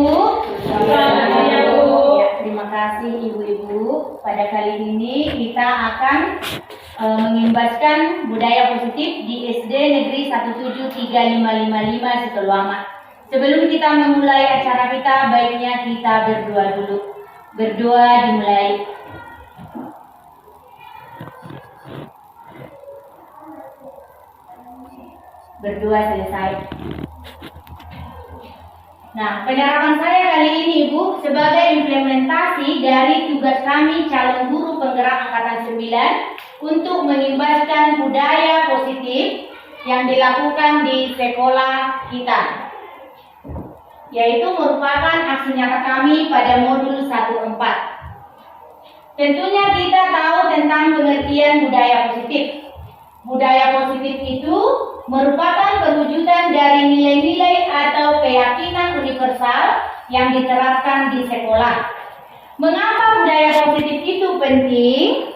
Ibu? Iya, Bu. Ya, terima kasih Ibu-Ibu. Pada kali ini kita akan mengimbaskan budaya positif di SD Negeri 17355 Situlamat. Sebelum kita memulai acara kita, baiknya kita berdoa dulu. Berdoa dimulai. Berdoa selesai. Nah, penyerapan saya kali ini Ibu sebagai implementasi dari tugas kami calon guru penggerak angkatan 9 untuk mengimbaskan budaya positif yang dilakukan di sekolah kita, yaitu merupakan aksi nyata kami pada modul 1-4. Tentunya kita tahu tentang pengertian budaya positif. Budaya positif itu merupakan perwujudan dari nilai-nilai atau keyakinan universal yang diterapkan di sekolah. Mengapa budaya positif itu penting?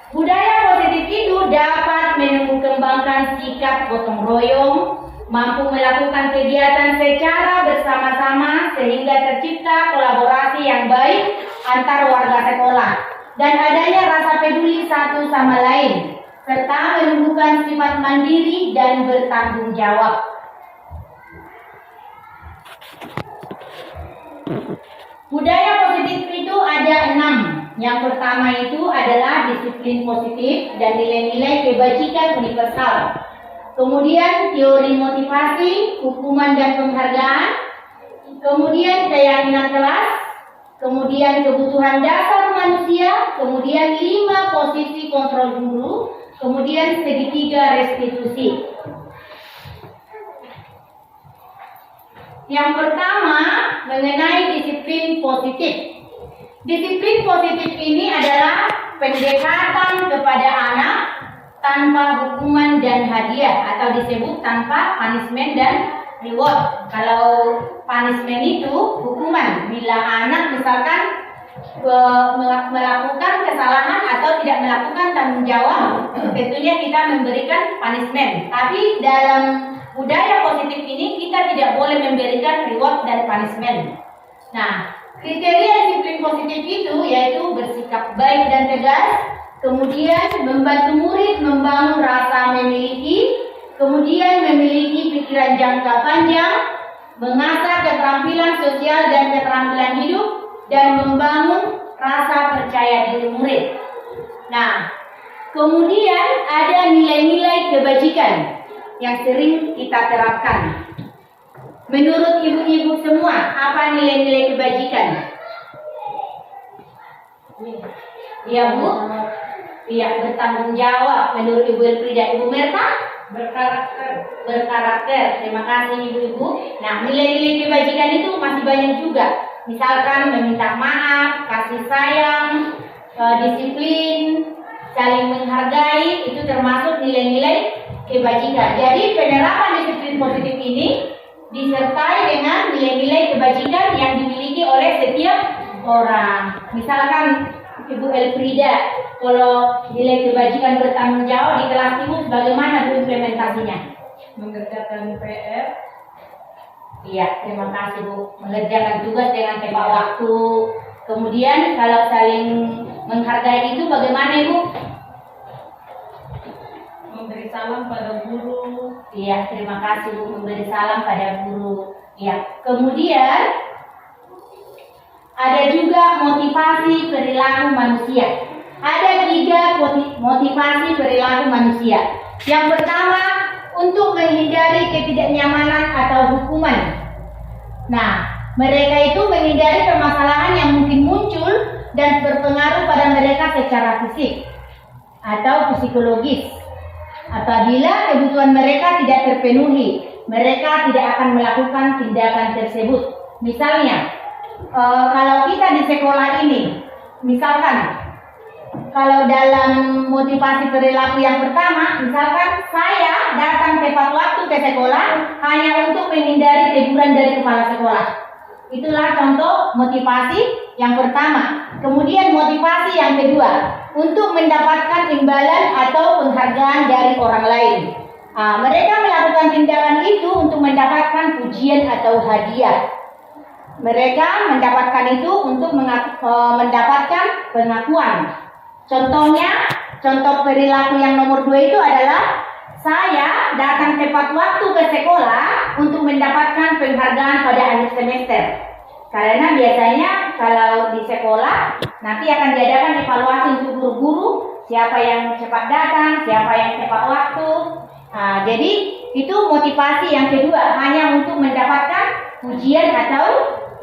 Budaya positif itu dapat mengembangkan sikap gotong royong, mampu melakukan kegiatan secara bersama-sama sehingga tercipta kolaborasi yang baik antar warga sekolah dan adanya rasa peduli satu sama lain, serta menumbuhkan sifat mandiri dan bertanggung jawab. Budaya positif itu ada 6. Yang pertama itu adalah disiplin positif dan nilai-nilai kebajikan universal. Kemudian teori motivasi, hukuman dan penghargaan. Kemudian keyakinan kelas. Kemudian kebutuhan dasar manusia. Kemudian 5 posisi kontrol guru. Kemudian segitiga restitusi. Yang pertama mengenai disiplin positif. Disiplin positif ini adalah pendekatan kepada anak tanpa hukuman dan hadiah atau disebut tanpa punishment dan reward. Kalau punishment itu hukuman bila anak misalkan melakukan kesalahan atau tidak melakukan tanggung jawab, tentunya kita memberikan punishment. Tapi dalam budaya positif ini kita tidak boleh memberikan reward dan punishment. Nah, kriteria disiplin positif itu yaitu bersikap baik dan tegas, kemudian membantu murid membangun rasa memiliki, kemudian memiliki pikiran jangka panjang, mengasah keterampilan sosial dan keterampilan hidup, dan membangun rasa percaya diri murid. Nah, kemudian ada nilai-nilai kebajikan yang sering kita terapkan. Menurut ibu-ibu semua, apa nilai-nilai kebajikan? Iya Bu? Iya, bertanggung jawab. Menurut Ibu Elfrida, Ibu Merta? Berkarakter. Berkarakter. Terima kasih ibu-ibu. Nah, nilai-nilai kebajikan itu masih banyak juga. Misalkan meminta maaf, kasih sayang, disiplin, saling menghargai, itu termasuk nilai-nilai kebajikan. Jadi penerapan disiplin positif ini disertai dengan nilai-nilai kebajikan yang dimiliki oleh setiap orang. Misalkan Ibu Elfrida, kalau nilai kebajikan bertanggung jawab di kelas ibu, bagaimana Bu implementasinya? Mengerjakan PR. Iya, terima kasih Bu. Mengerjakan tugas dengan tepat waktu. Kemudian kalau saling menghargai itu bagaimana Ibu? Memberi salam pada guru. Iya, terima kasih Bu. Memberi salam pada guru. Iya, kemudian ada juga motivasi perilaku manusia. Ada 3 motivasi perilaku manusia. Yang pertama, untuk menghindari ketidaknyamanan atau hukuman. Nah, mereka itu menghindari permasalahan yang mungkin muncul dan berpengaruh pada mereka secara fisik atau psikologis. Apabila kebutuhan mereka tidak terpenuhi, mereka tidak akan melakukan tindakan tersebut. Misalnya, kalau kita di sekolah ini, misalkan kalau dalam motivasi perilaku yang pertama, misalkan saya datang tepat waktu ke sekolah hanya untuk menghindari teguran dari kepala sekolah. Itulah contoh motivasi yang pertama. Kemudian motivasi yang kedua, untuk mendapatkan imbalan atau penghargaan dari orang lain. Mereka melakukan tindakan itu untuk mendapatkan pujian atau hadiah. Mereka mendapatkan itu untuk mendapatkan pengakuan. Contoh perilaku yang nomor 2 itu adalah saya datang tepat waktu ke sekolah untuk mendapatkan penghargaan pada akhir semester. Karena biasanya kalau di sekolah nanti akan diadakan evaluasi untuk guru-guru, siapa yang cepat datang, siapa yang tepat waktu. Jadi itu motivasi yang kedua, hanya untuk mendapatkan pujian atau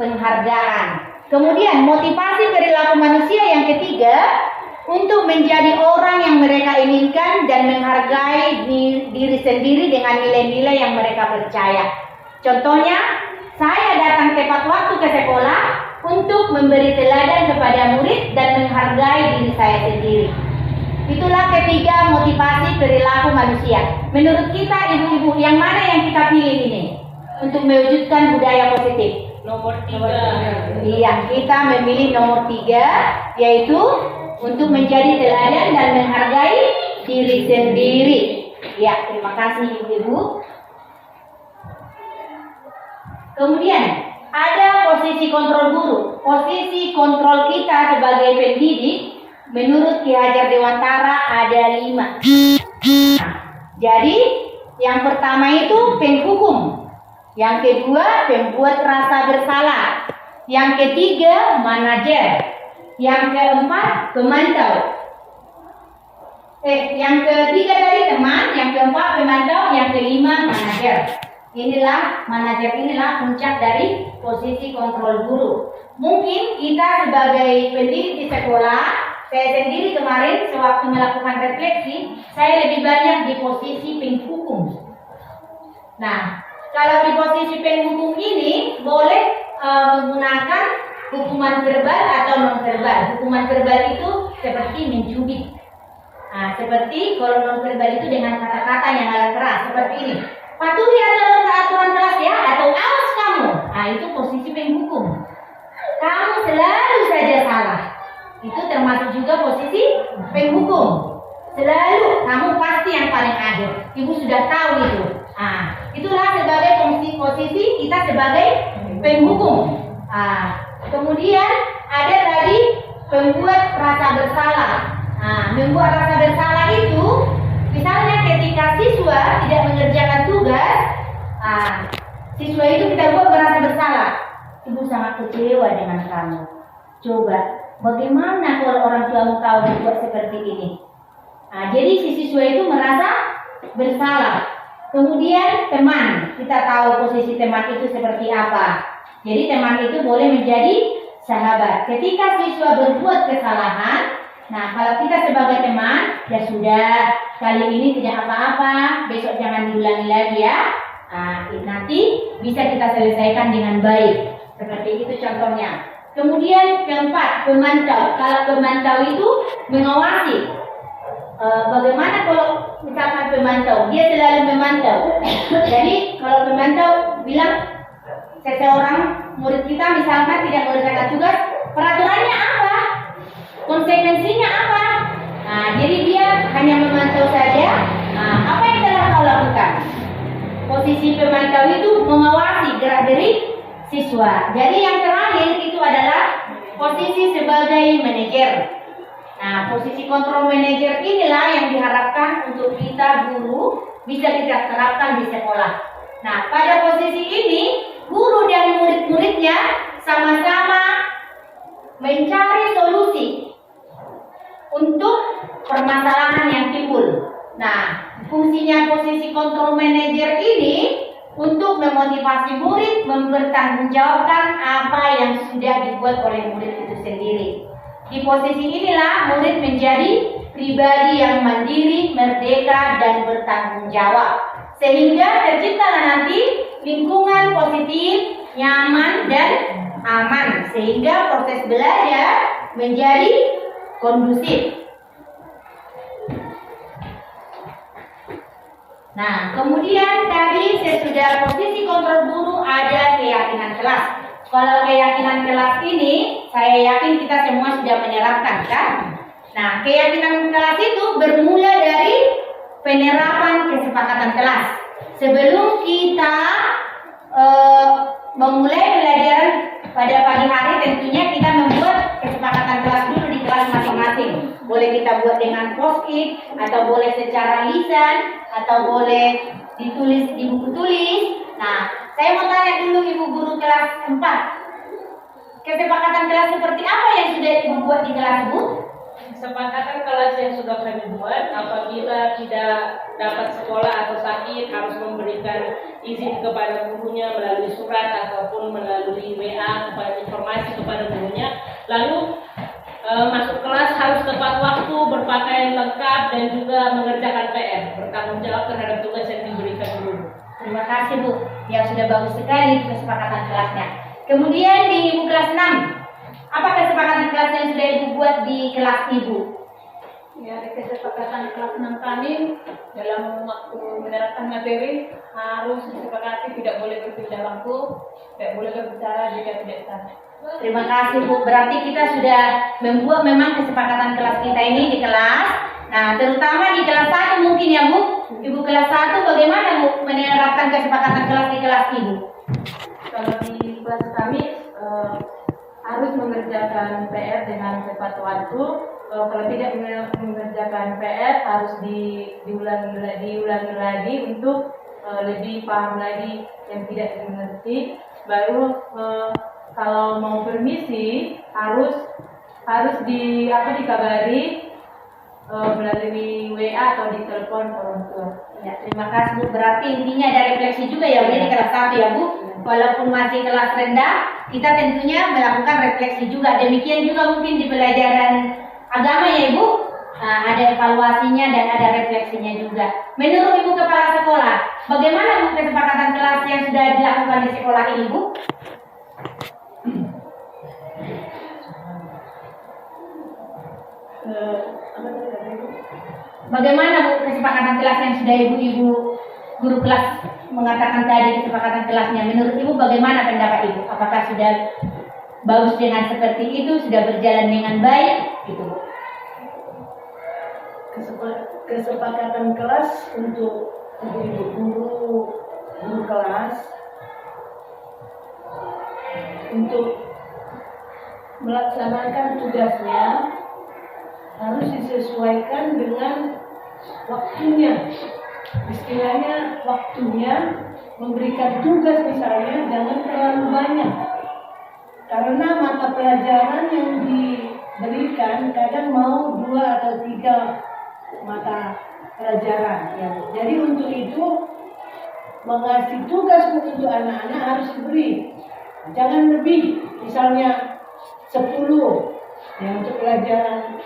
penghargaan. Kemudian motivasi perilaku manusia yang ketiga, untuk menjadi orang yang mereka inginkan dan menghargai diri sendiri dengan nilai-nilai yang mereka percaya. Contohnya, saya datang tepat waktu ke sekolah untuk memberi teladan kepada murid dan menghargai diri saya sendiri. Itulah ketiga motivasi perilaku manusia. Menurut kita ibu-ibu, yang mana yang kita pilih ini untuk mewujudkan budaya positif? Nomor 3. Iya, kita memilih nomor 3, yaitu untuk menjadi teladan dan menghargai diri sendiri. Ya, terima kasih ibu-ibu. Kemudian ada posisi kontrol guru. Posisi kontrol kita sebagai pendidik menurut Ki Hajar Dewantara ada 5. Jadi yang pertama itu penghukum, yang kedua pembuat rasa bersalah, yang ketiga manajer, yang keempat pemantau. Yang ketiga tadi teman, yang keempat pemantau, yang kelima manajer. Manajer inilah puncak dari posisi kontrol guru. Mungkin kita sebagai pendidik di sekolah, saya sendiri kemarin sewaktu melakukan refleksi, saya lebih banyak di posisi penghukum. Nah, kalau di posisi penghukum ini boleh menggunakan hukuman verbal atau non verbal. Hukuman verbal itu seperti mencubit. Seperti kalau non verbal itu dengan kata-kata yang agak keras seperti ini. Patuhi aturan kelas ya, atau awas kamu. Itu posisi penghukum. Kamu selalu saja salah. Itu termasuk juga posisi penghukum. Selalu kamu pasti yang paling akhir. Ibu sudah tahu itu. Itulah sebagai posisi kita sebagai penghukum. Kemudian ada tadi pembuat rasa bersalah. Membuat rasa bersalah itu, misalnya ketika siswa tidak mengerjakan tugas, siswa itu kita buat merasa bersalah. Ibu sangat kecewa dengan kamu. Coba, bagaimana kalau orang tuamu tahu buat seperti ini? Jadi si siswa itu merasa bersalah. Kemudian teman, kita tahu posisi teman itu seperti apa. Jadi teman itu boleh menjadi sahabat. Ketika siswa berbuat kesalahan, kalau kita sebagai teman, ya sudah, kali ini tidak apa-apa, besok jangan diulangi lagi ya. Nanti bisa kita selesaikan dengan baik. Seperti itu contohnya. Kemudian keempat, pemantau. Kalau pemantau itu mengawasi. Bagaimana kalau misalkan pemantau, dia selalu memantau. Jadi kalau pemantau bilang seseorang murid kita misalkan tidak mengerjakan tugas, peraturannya apa? Konsekuensinya apa? Jadi dia hanya memantau saja. Apa yang telah kau lakukan? Posisi pemantau itu mengawasi gerak-gerik siswa. Jadi yang terakhir itu adalah posisi sebagai manajer. Posisi kontrol manajer inilah yang diharapkan untuk kita guru bisa kita terapkan di sekolah. Pada posisi ini guru dan murid-muridnya sama-sama mencari solusi untuk permasalahan yang timbul. Fungsinya posisi kontrol manajer ini untuk memotivasi murid mempertanggungjawabkan apa yang sudah dibuat oleh murid itu sendiri. Di posisi inilah murid menjadi pribadi yang mandiri, merdeka, dan bertanggung jawab. Sehingga terciptalah nanti lingkungan positif, nyaman, dan aman. Sehingga proses belajar menjadi kondusif. Kemudian tadi sesudah posisi kontrol guru ada keyakinan kelas. Kalau keyakinan kelas ini, saya yakin kita semua sudah menyerapkan kan? Keyakinan kelas itu bermula dari penerapan kesepakatan kelas. Sebelum kita memulai pelajaran pada pagi hari, tentunya kita membuat kesepakatan kelas dulu di kelas masing-masing. Boleh kita buat dengan post-it, atau boleh secara lisan, atau boleh ditulis di buku tulis. Nah, saya mau tanya dulu Ibu Guru kelas 4. Kesepakatan kelas seperti apa yang sudah Ibu buat di kelas Ibu? Kesepakatan kelas yang sudah kami buat, apabila tidak dapat sekolah atau sakit, harus memberikan izin kepada gurunya melalui surat ataupun melalui WA kepada informasi kepada gurunya. Lalu masuk kelas harus tepat waktu, berpakaian lengkap, dan juga mengerjakan PR, bertanggung jawab terhadap tugas yang diberikan guru. Terima kasih Bu, yang sudah bagus sekali kesepakatan kelasnya. Kemudian di Ibu kelas 6, apa kesepakatan kelas yang sudah Ibu buat di kelas Ibu? Ya, di kesepakatan kelas 6 kami dalam waktu menerapkan materi harus disepakati tidak boleh berpindah lampu, tidak boleh berbicara jika tidak sah. Terima kasih Bu, berarti kita sudah membuat memang kesepakatan kelas kita ini di kelas. Nah, terutama di kelas 1 mungkin ya Bu. Ibu kelas 1 bagaimana Bu menerapkan kesepakatan kelas di kelas Ibu? Kalau di kelas kami harus mengerjakan PR dengan tepat waktu. Kalau tidak mengerjakan PR harus diulangi lagi untuk lebih paham lagi yang tidak dimengerti. Baru kalau mau permisi harus dikabari melalui WA atau di telepon orang tua. Ya, terima kasih Bu. Berarti intinya ada refleksi juga ya Bu di kelas 1 ya Bu. Walaupun masih kelas rendah, kita tentunya melakukan refleksi juga. Demikian juga mungkin di pelajaran agama ya Ibu. Nah, ada evaluasinya dan ada refleksinya juga. Menurut Ibu Kepala Sekolah, bagaimana Bu kesepakatan kelas yang sudah dilakukan di sekolah ini Bu? Bagaimana Bu kesepakatan kelas yang sudah Ibu guru kelas mengatakan tadi kesepakatan kelasnya? Menurut Ibu bagaimana pendapat Ibu? Apakah sudah bagus dengan seperti itu, sudah berjalan dengan baik gitu Bu? Kesepakatan kelas untuk guru kelas untuk melaksanakan tugasnya harus disesuaikan dengan waktunya. Istilahnya waktunya memberikan tugas misalnya jangan terlalu banyak, karena mata pelajaran yang diberikan kadang mau 2 atau 3 mata pelajaran ya. Jadi untuk itu mengasih tugas untuk anak-anak harus diberi, jangan lebih, misalnya 10 ya untuk pelajaran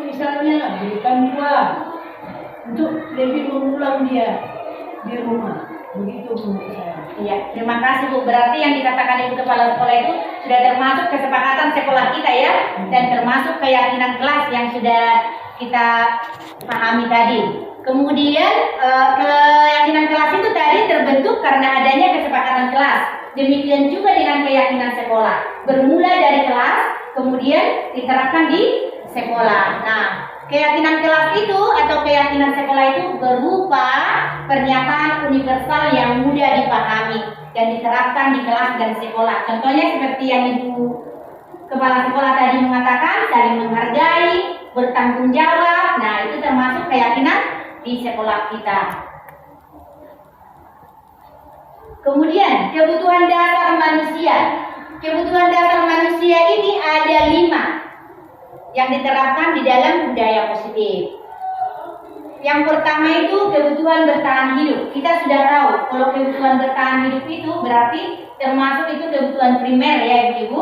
misalnya berikan 2 untuk lebih mengulang dia di rumah. Begitu menurut saya. Iya, terima kasih Bu. Berarti yang dikatakan Ibu Kepala Sekolah itu sudah termasuk kesepakatan sekolah kita ya, dan termasuk keyakinan kelas yang sudah kita pahami tadi. Kemudian keyakinan kelas itu tadi terbentuk karena adanya kesepakatan kelas. Demikian juga dengan keyakinan sekolah. Bermula dari kelas, kemudian diterapkan di sekolah. Nah, keyakinan kelas itu atau keyakinan sekolah itu berupa pernyataan universal yang mudah dipahami dan diterapkan di kelas dan sekolah. Contohnya seperti yang Ibu Kepala Sekolah tadi mengatakan, saling menghargai, bertanggung jawab. Nah, itu termasuk keyakinan di sekolah kita. Kemudian, kebutuhan dasar manusia. Kebutuhan dasar manusia ini ada 5 yang diterapkan di dalam budaya positif. Yang pertama itu kebutuhan bertahan hidup. Kita sudah tahu kalau kebutuhan bertahan hidup itu berarti termasuk itu kebutuhan primer ya Ibu.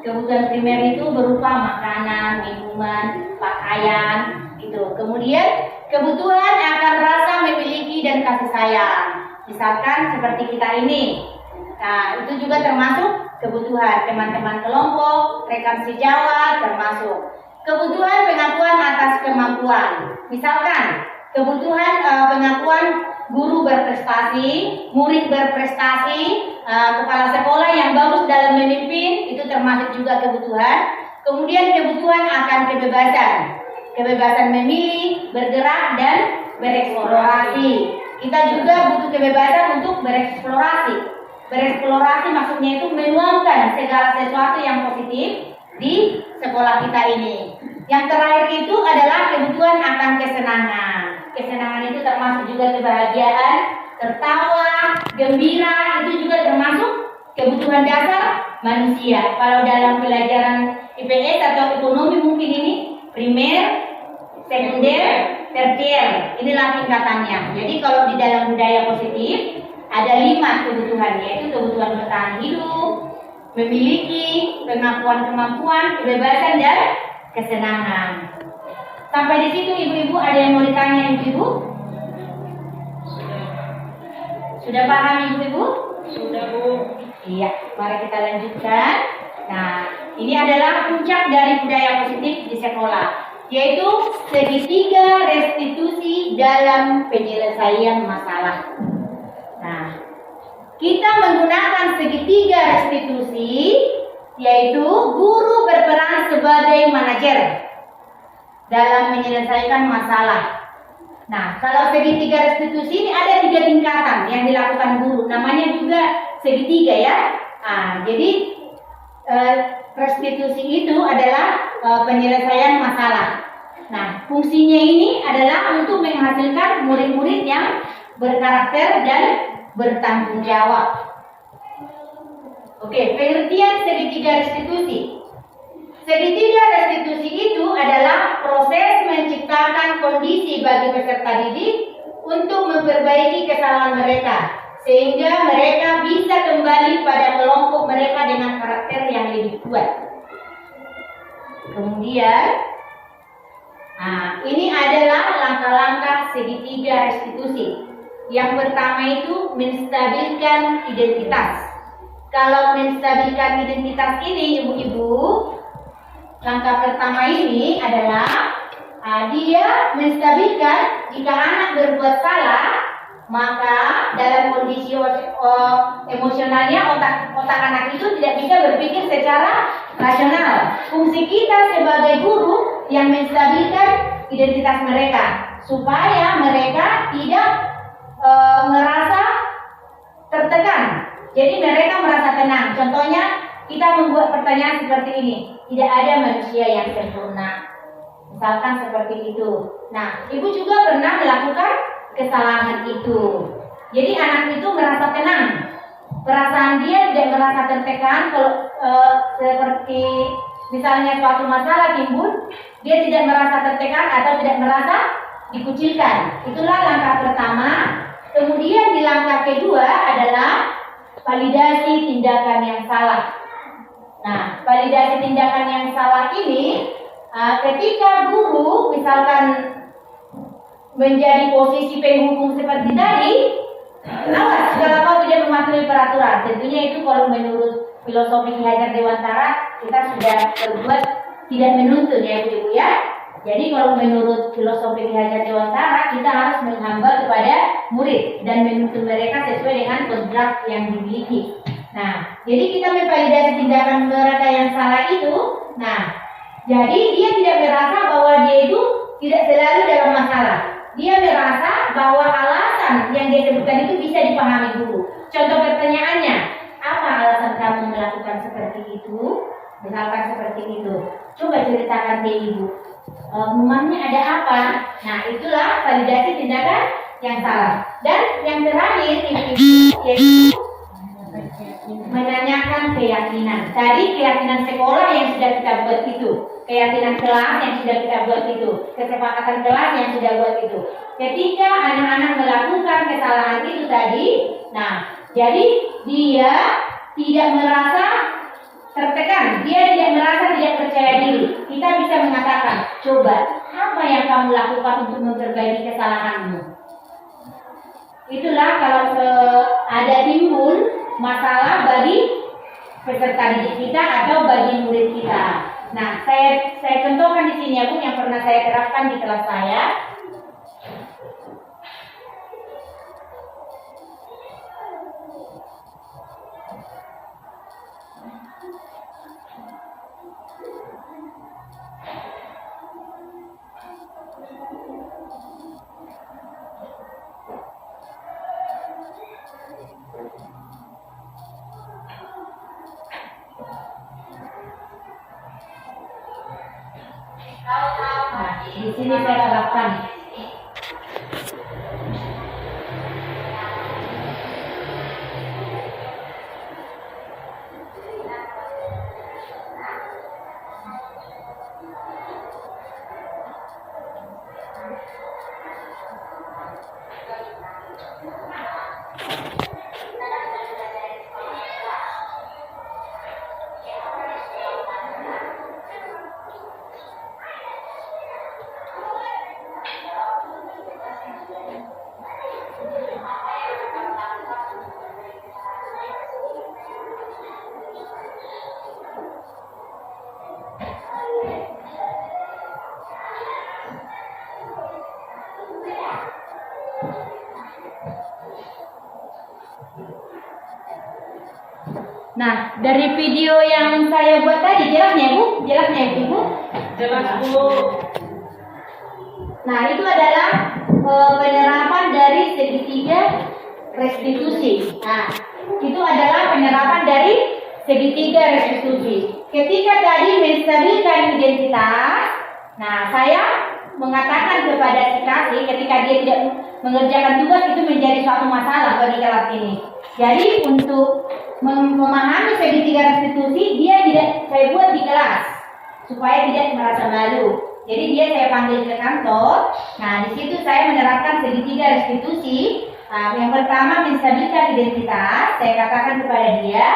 Kebutuhan primer itu berupa makanan, minuman, pakaian gitu. Kemudian kebutuhan akan rasa memiliki dan kasih sayang. Misalkan seperti kita ini. Nah, itu juga termasuk kebutuhan teman-teman kelompok, rekan sejawat termasuk. Kebutuhan pengakuan atas kemampuan. Misalkan kebutuhan pengakuan guru berprestasi, murid berprestasi, kepala sekolah yang bagus dalam memimpin, itu termasuk juga kebutuhan. Kemudian kebutuhan akan kebebasan. kebebasan memilih, bergerak, dan bereksplorasi. Kita juga butuh kebebasan untuk bereksplorasi. Bereksplorasi maksudnya itu menuangkan segala sesuatu yang positif di sekolah kita ini. Yang terakhir itu adalah kebutuhan akan kesenangan. Kesenangan itu termasuk juga kebahagiaan, tertawa, gembira, itu juga termasuk kebutuhan dasar manusia. Kalau dalam pelajaran IPS atau ekonomi mungkin ini primer, sekunder, tersier. Inilah tingkatannya. Jadi kalau di dalam budaya positif ada 5 kebutuhan, yaitu kebutuhan bertahan hidup, memiliki, pengakuan kemampuan, kebebasan, dan kesenangan. Sampai di situ ibu-ibu ada yang mau ditanya ibu-ibu? Sudah paham ibu-ibu? Sudah Bu. Iya, mari kita lanjutkan. Nah, ini adalah puncak dari budaya positif di sekolah, yaitu segitiga restitusi dalam penyelesaian masalah. Nah, kita menggunakan segitiga restitusi, yaitu guru berperan sebagai manajer dalam menyelesaikan masalah. Nah, kalau segitiga restitusi ini ada 3 tingkatan yang dilakukan guru, namanya juga segitiga ya. Nah, jadi restitusi itu adalah penyelesaian masalah. Nah, fungsinya ini adalah untuk menghasilkan murid-murid yang berkarakter dan bertanggung jawab. Oke, pengertian segitiga restitusi. Segitiga restitusi itu adalah proses menciptakan kondisi bagi peserta didik untuk memperbaiki kesalahan mereka, sehingga mereka bisa kembali pada kelompok mereka dengan karakter yang lebih kuat. Kemudian, ini adalah langkah-langkah segitiga restitusi. Yang pertama itu menstabilkan identitas. Kalau menstabilkan identitas ini, ibu-ibu, langkah pertama ini adalah dia menstabilkan jika anak berbuat salah, maka dalam kondisi emosionalnya otak anak itu tidak bisa berpikir secara rasional. Fungsi kita sebagai guru yang menstabilkan identitas mereka supaya mereka tidak merasa tertekan. Jadi mereka merasa tenang. Contohnya kita membuat pertanyaan seperti ini. Tidak ada manusia yang sempurna. Misalkan seperti itu. Nah, ibu juga pernah melakukan kesalahan itu. Jadi anak itu merasa tenang. Perasaan dia tidak merasa tertekan. Kalau seperti misalnya suatu masalah timbul, dia tidak merasa tertekan atau tidak merasa dikucilkan. Itulah langkah pertama. Kemudian di langkah kedua adalah validasi tindakan yang salah. Nah, validasi tindakan yang salah ini ketika guru misalkan menjadi posisi penghubung seperti tadi, awas kalau kau tidak mematuhi peraturan. Tentunya itu kalau menurut filosofi Ki Hajar Dewantara kita sudah berbuat tidak menuntun ya ibu ya. Jadi kalau menurut filosofi Ki Hajar Dewantara kita harus menghamba kepada murid dan menuntun mereka sesuai dengan kodrat yang dimiliki. Nah, jadi kita memvalidasi tindakan mereka yang salah itu. Nah, jadi dia tidak merasa bahwa dia itu tidak selalu dalam masalah. Dia merasa bahwa alasan yang dia sebutkan itu bisa dipahami guru. Contoh pertanyaannya, apa alasan kamu melakukan seperti itu? Misalkan seperti itu. Coba ceritakan ke ibu. Memangnya ada apa? Nah, itulah validasi tindakan yang salah. Dan yang terakhir yaitu menanyakan keyakinan. Tadi keyakinan sekolah yang sudah kita buat itu, keyakinan kelas yang sudah kita buat itu, kesepakatan kelas yang sudah buat itu. Ketika anak-anak melakukan kesalahan itu tadi, nah, jadi dia tidak merasa tertekan, dia tidak merasa tidak percaya diri. Kita bisa mengatakan, coba apa yang kamu lakukan untuk memperbaiki kesalahanmu? Itulah kalau ada timbul masalah bagi peserta didik kita atau bagi murid kita. Nah, saya contohkan di sini ya Bu, yang pernah saya terapkan di kelas saya. Di sini saya terapkan. Nah, dari video yang saya buat tadi jelasnya Bu, jelasnya Ibu. Jelas Bu. Nah, itu adalah penerapan dari segitiga restitusi. Nah, itu adalah penerapan dari segitiga restitusi. Ketika tadi menstabilkan identitas, nah saya mengatakan kepada si kasih ketika dia tidak mengerjakan tugas itu menjadi suatu masalah bagi kelas ini. Jadi untuk memahami segitiga restitusi dia tidak saya buat di kelas supaya tidak merasa malu. Jadi dia saya panggil ke kantor. Nah, di situ saya menerapkan segitiga restitusi. Nah, yang pertama menstabilkan identitas. Saya katakan kepada dia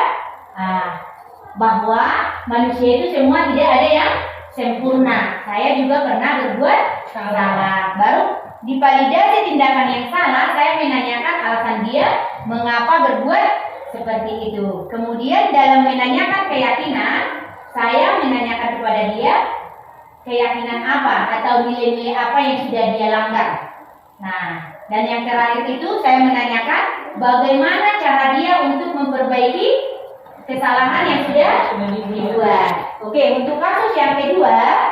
bahwa manusia itu semua tidak ada yang sempurna. Saya juga pernah berbuat salah. Baru divalidasi tindakan yang salah, saya menanyakan alasan dia mengapa berbuat seperti itu. Kemudian dalam menanyakan keyakinan, saya menanyakan kepada dia keyakinan apa atau nilai-nilai apa yang sudah dia langgar. Nah, dan yang terakhir itu saya menanyakan bagaimana cara dia untuk memperbaiki kesalahan yang sudah dibuat. Oke, untuk kasus yang kedua,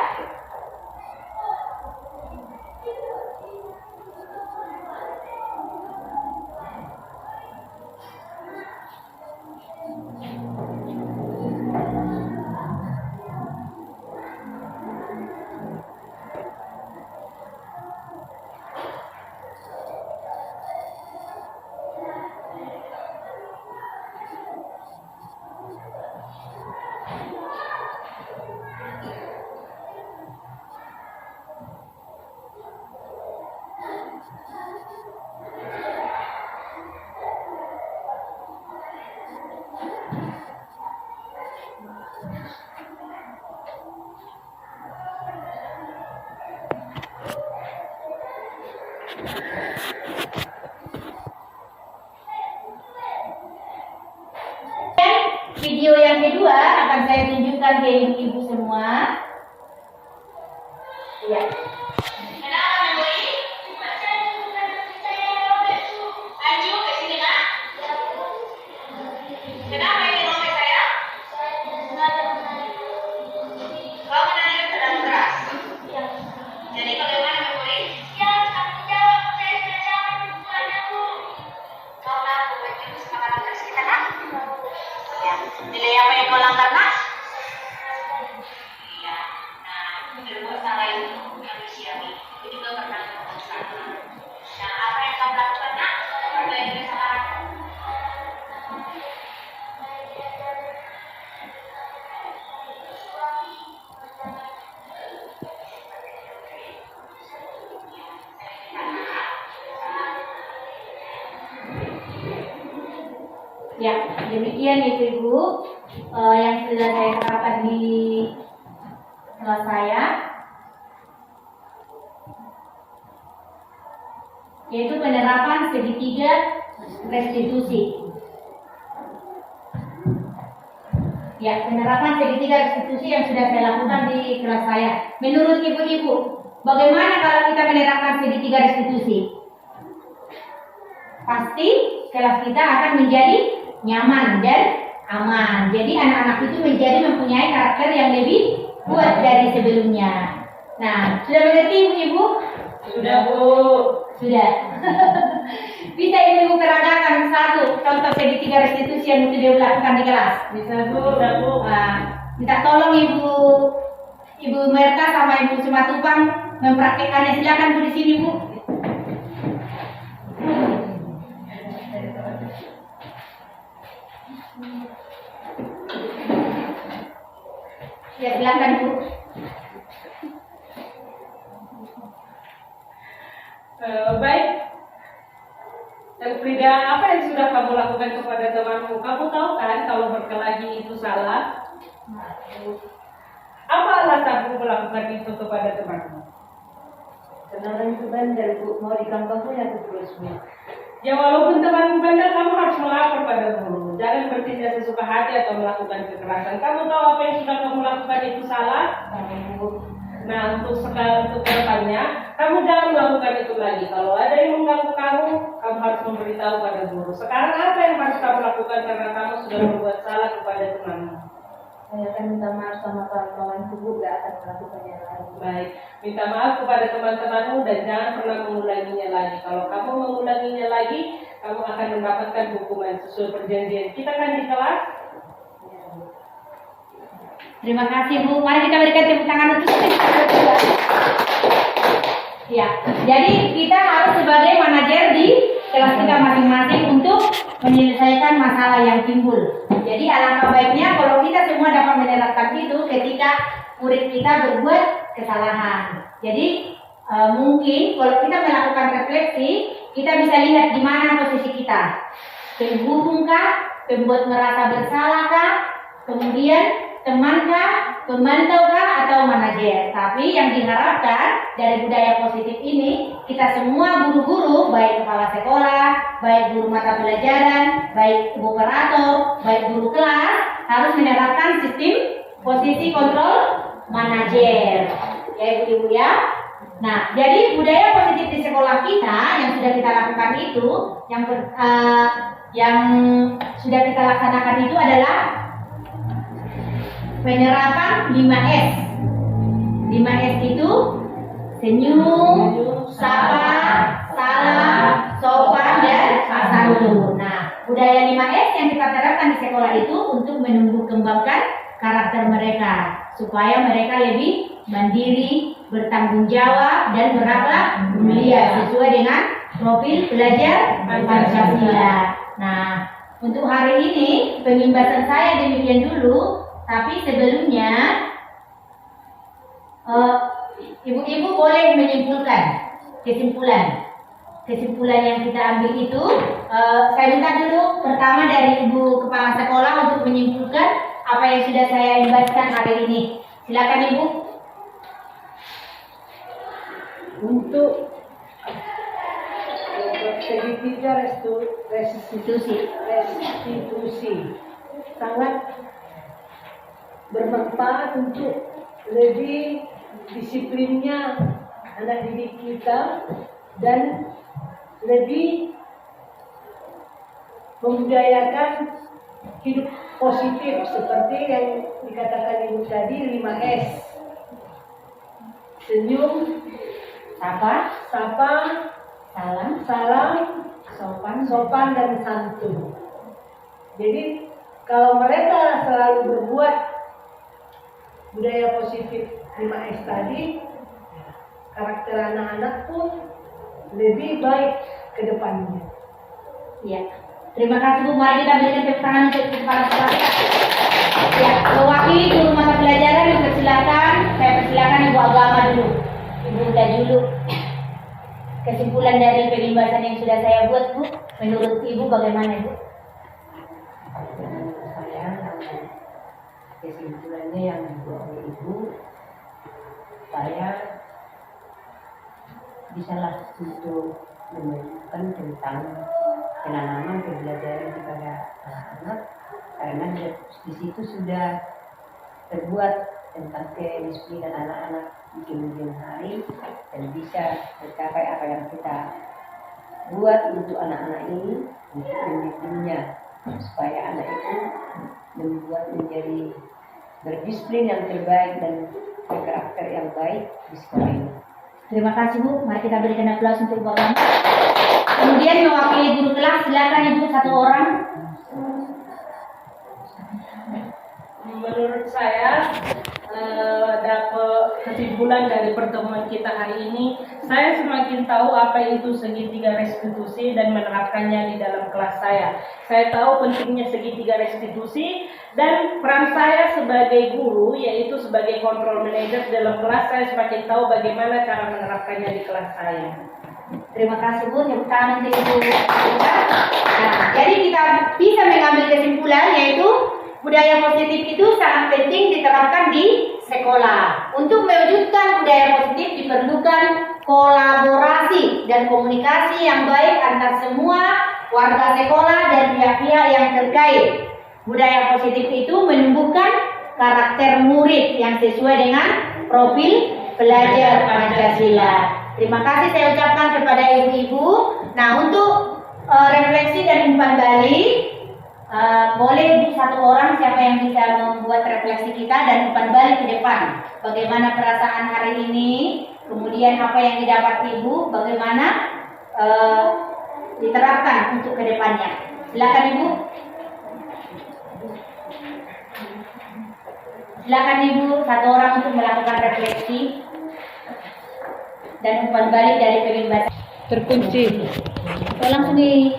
video yang kedua akan saya tunjukkan ke ibu-ibu semua. Ya. Kenapa ini robek saya? Kau menanyakan terlalu keras. Jadi bagaimana memori? Ya, aku jawab. Saya sudah jawab semuanya, Bu. Kau tahu baju sekarang terus kita kan? Ya. Nilai apa yang kau langgar, Nak? Iya. Nah, berbuat salah itu manusiawi. Itu juga pernah ngomong sama. Nah, apa yang kau lakukan, Nak? Perbaiki kesalahan. Ya, demikian ibu-ibu yang sudah saya terapkan di kelas saya, yaitu penerapan segitiga restitusi. Ya, penerapan segitiga restitusi yang sudah saya lakukan di kelas saya. Menurut ibu-ibu, bagaimana kalau kita menerapkan segitiga restitusi? Pasti kelas kita akan menjadi nyaman dan aman. Jadi anak-anak itu menjadi mempunyai karakter yang lebih kuat dari sebelumnya. Nah, sudah mengerti ibu-ibu? Sudah Bu. Sudah. Bisa ibu-ibu keragakan satu contoh segitiga restitusi yang sudah dilakukan di kelas? Bisa Bu. Bisa Bu. Nah, minta tolong ibu Merta sama ibu Simatupang mempraktekannya. Silakan Bu di sini Bu. Ya silakan Bu. Baik, Frida, apa yang sudah kamu lakukan kepada temanmu? Kamu tahu kan kalau berkelahi itu salah? Apa alasanmu melakukan itu kepada temanmu? Karena itu bandel Bu, mau di kampung pun aku terus Bu. Ya walaupun temanmu bandel, kamu harus melapor pada guru. Jangan bertindak sesuka hati atau melakukan kekerasan. Kamu tahu apa yang sudah kamu lakukan itu salah? Nah, untuk kedepannya, kamu jangan melakukan itu lagi. Kalau ada yang mengganggu kamu, kamu harus memberitahu pada guru. Sekarang apa yang harus kamu lakukan karena kamu sudah berbuat salah kepada temanmu? Saya akan minta maaf sama kawan-kawanku Bu, gak akan melakukannya lagi. Baik, minta maaf kepada teman-temanmu dan jangan pernah mengulanginya lagi. Kalau kamu mengulanginya lagi, kamu akan mendapatkan hukuman sesuai perjanjian kita kan di kelas. Terima kasih Bu. Mari kita berikan tepuk tangan untuk ya. Jadi kita harus sebagai manajer di kelas kita masing-masing untuk menyelesaikan masalah yang timbul. Jadi alangkah baiknya kalau kita semua dapat menerapkan itu ketika murid kita berbuat kesalahan. Jadi mungkin kalau kita melakukan refleksi, kita bisa lihat di mana posisi kita. Penghubungkah, pembuat merasa bersalahkah, kemudian temankah, pemantau-kah, atau manajer. Tapi yang diharapkan dari budaya positif ini, kita semua guru-guru, baik kepala sekolah, baik guru mata pelajaran, baik operator, baik guru kelas, harus menerapkan sistem posisi kontrol manajer. Ya Ibu-Ibu ya. Nah, jadi budaya positif di sekolah kita yang sudah kita lakukan itu, yang sudah kita laksanakan itu adalah penerapan 5S. 5S itu senyum, sapa, salam, sopan, dan santun. Nah, budaya 5S yang kita terapkan di sekolah itu untuk menumbuh kembangkan karakter mereka supaya mereka lebih mandiri, bertanggung jawab, dan berakhlak mulia sesuai dengan profil pelajar Pancasila. Nah, untuk hari ini pembahasan saya demikian dulu. Tapi sebelumnya ibu-ibu boleh menyimpulkan kesimpulan yang kita ambil itu. Saya minta dulu pertama dari Ibu Kepala Sekolah untuk menyimpulkan apa yang sudah saya bahaskan hari ini. Silakan Ibu. Untuk segitiga restitusi sangat bermanfaat untuk lebih disiplinnya anak didik kita dan lebih membudayakan hidup positif seperti yang dikatakan Ibu tadi 5S. Senyum, sapa, salam, sopan dan santun. Jadi kalau mereka selalu berbuat budaya positif 5S tadi, karakter anak-anak pun lebih baik ke depannya. Ya, terima kasih Bu. Mari kita berikan tepuk tangan untuk Kepala Sekolah. Ya, mewakili guru mata pelajaran yang persilakan, saya persilakan Ibu Agama dulu. Ibu udah dulu. Kesimpulan dari pembahasan yang sudah saya buat Bu, menurut Ibu bagaimana Bu? Kesimpulannya yang dibuat oleh Ibu, saya bisalah untuk menunjukkan tentang penanaman pembelajaran kepada anak-anak, karena di situ sudah terbuat tentang kedisiplinan anak-anak di kemudian hari dan bisa tercapai apa yang kita buat untuk anak-anak ini, untuk mendidiknya supaya anak itu membuat menjadi berdisiplin yang terbaik dan berkarakter yang baik di sekolah ini. Terima kasih Bu. Mari kita berikan aplaus untuk Ibu Agama. Kemudian mewakili guru kelas, silakan Ibu satu orang. Menurut saya dapat kesimpulan dari pertemuan kita hari ini, saya semakin tahu apa itu segitiga restitusi dan menerapkannya di dalam kelas saya. Saya tahu pentingnya segitiga restitusi dan peran saya sebagai guru, yaitu sebagai control manager dalam kelas. Saya semakin tahu bagaimana cara menerapkannya di kelas saya. Terima kasih Bu, tepuk tangan untuk Ibu. Nah, jadi kita bisa mengambil kesimpulan yaitu budaya positif itu sangat penting diterapkan di sekolah. Untuk mewujudkan budaya positif diperlukan kolaborasi dan komunikasi yang baik antar semua warga sekolah dan pihak-pihak yang terkait. Budaya positif itu menumbuhkan karakter murid yang sesuai dengan profil pelajar Pancasila. Terima kasih saya ucapkan kepada ibu-ibu. Nah, untuk refleksi dan umpan balik, boleh satu orang siapa yang bisa membuat refleksi kita dan umpan balik ke depan. Bagaimana perasaan hari ini, kemudian apa yang didapat ibu, bagaimana diterapkan untuk ke depannya. Silakan ibu. Silakan ibu, satu orang untuk melakukan refleksi dan umpan balik dari pembimbing Terkunci. langsung di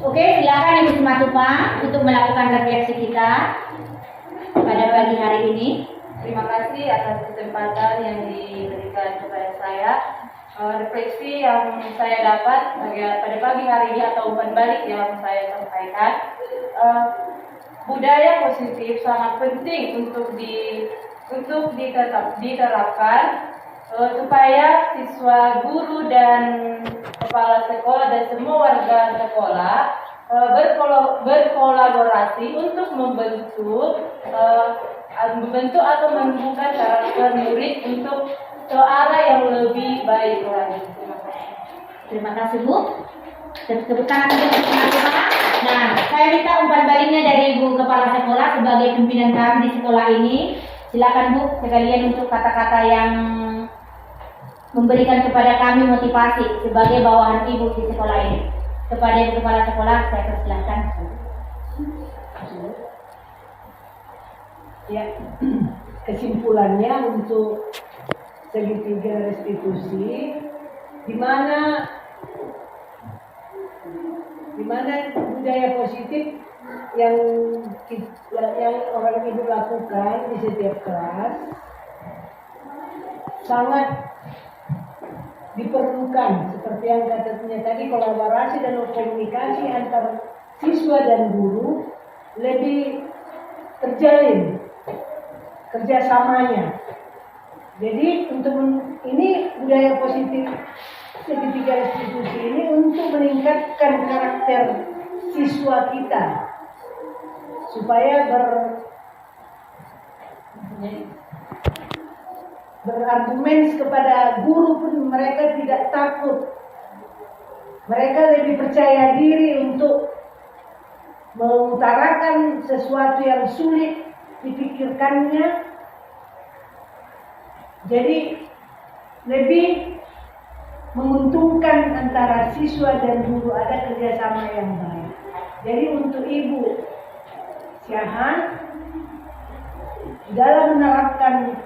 Oke, silakan Ibu Simatupang untuk melakukan refleksi kita pada pagi hari ini. Terima kasih atas kesempatan yang diberikan kepada saya. Refleksi yang saya dapat pada pagi hari ini atau umpan balik yang saya sampaikan, budaya positif sangat penting untuk diterapkan supaya siswa, guru dan kepala sekolah dan semua warga sekolah berkolaborasi untuk membentuk atau menumbuhkan karakter murid untuk ke arah yang lebih baik lagi. Terima kasih Bu. Tepuk tangan untuk Ibu Simatupang. Nah, saya minta umpan baliknya dari Ibu Kepala Sekolah sebagai pimpinan kami di sekolah ini. Silakan Bu, sekalian untuk kata-kata yang memberikan kepada kami motivasi sebagai bawahan Ibu di sekolah ini. Kepada Ibu Kepala Sekolah, saya persilahkan. Ya, kesimpulannya untuk segitiga restitusi, di mana budaya positif yang orang ibu lakukan di setiap kelas sangat diperlukan, seperti yang katanya tadi, kolaborasi dan komunikasi antar siswa dan guru lebih terjalin kerjasamanya. Jadi untuk ini budaya positif segitiga restitusi ini untuk meningkatkan karakter siswa kita supaya berargumen kepada guru pun mereka tidak takut. Mereka lebih percaya diri untuk mengutarakan sesuatu yang sulit dipikirkannya. Jadi lebih menguntungkan antara siswa dan guru, ada kerjasama yang baik. Jadi untuk Ibu Syahan dalam menerapkan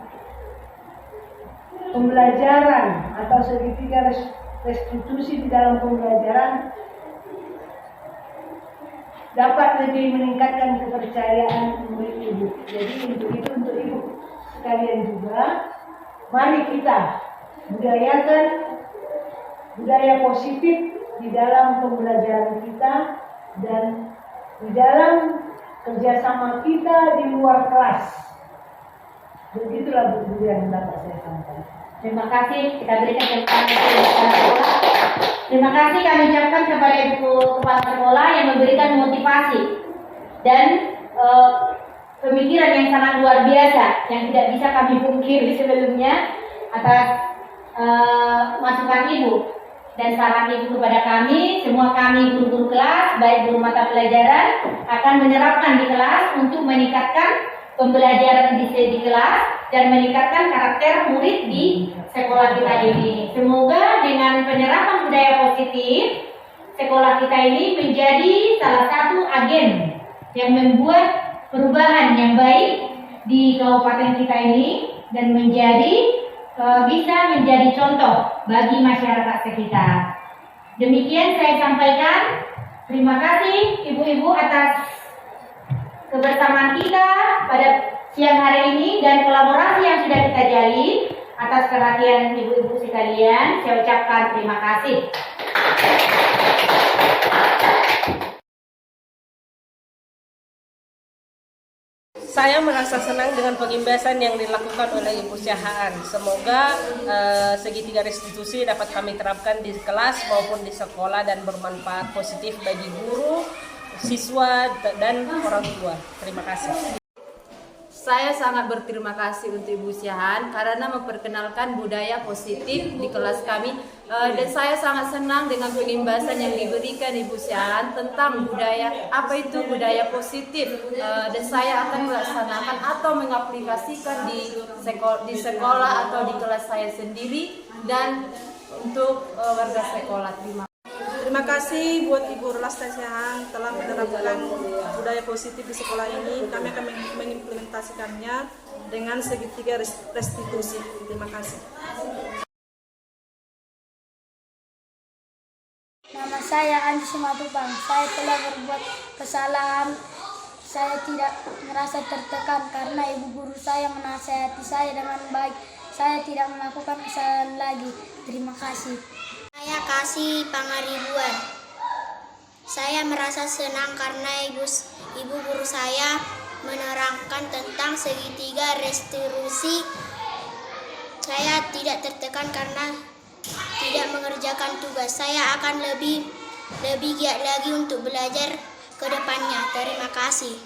pembelajaran atau segitiga restitusi di dalam pembelajaran dapat lebih meningkatkan kepercayaan murid Ibu. Jadi untuk itu, untuk Ibu sekalian juga, mari kita budayakan budaya positif di dalam pembelajaran kita dan di dalam kerjasama kita di luar kelas. Begitulah Bu yang dapat saya sampaikan. Terima kasih, kita berikan tepuk tangan kepada Ibu Kepala Sekolah. Terima kasih kami ucapkan kepada Ibu Kepala Sekolah yang memberikan motivasi dan pemikiran yang sangat luar biasa yang tidak bisa kami pungkiri sebelumnya atas masukan Ibu dan saran Ibu kepada kami. Semua kami guru-guru kelas, baik guru mata pelajaran, akan menerapkan di kelas untuk meningkatkan pembelajaran di kelas dan meningkatkan karakter murid di sekolah kita ini. Semoga dengan penerapan budaya positif sekolah kita ini menjadi salah satu agen yang membuat perubahan yang baik di kabupaten kita ini dan bisa menjadi contoh bagi masyarakat sekitar. Demikian saya sampaikan. Terima kasih ibu-ibu atas kebersamaan kita pada siang hari ini dan kolaborasi yang sudah kita jalin. Atas perhatian ibu-ibu sekalian, saya ucapkan terima kasih. Saya merasa senang dengan pengimbasan yang dilakukan oleh Ibu Syahaan. Semoga segitiga restitusi dapat kami terapkan di kelas maupun di sekolah dan bermanfaat positif bagi guru, siswa, dan orang tua. Terima kasih. Saya sangat berterima kasih untuk Ibu Syahaan karena memperkenalkan budaya positif di kelas kami, dan saya sangat senang dengan pengimbasan yang diberikan Ibu Syahaan tentang budaya, apa itu budaya positif, dan saya akan melaksanakan atau mengaplikasikan di sekolah atau di kelas saya sendiri dan untuk warga sekolah. Terima kasih buat Ibu Rolastia Syahaan telah menerapkan budaya positif di sekolah ini. Kami akan mengimplementasikannya dengan segitiga restitusi. Terima kasih. Nama saya Andi Simatupang. Saya telah berbuat kesalahan. Saya tidak merasa tertekan karena ibu guru saya menasihati saya dengan baik. Saya tidak melakukan kesalahan lagi. Terima kasih. Saya Kasih Pangaribuan. Saya merasa senang karena ibu guru saya menerangkan tentang segitiga restitusi. Saya tidak tertekan karena tidak mengerjakan tugas. Saya akan lebih giat lagi untuk belajar ke depannya. Terima kasih.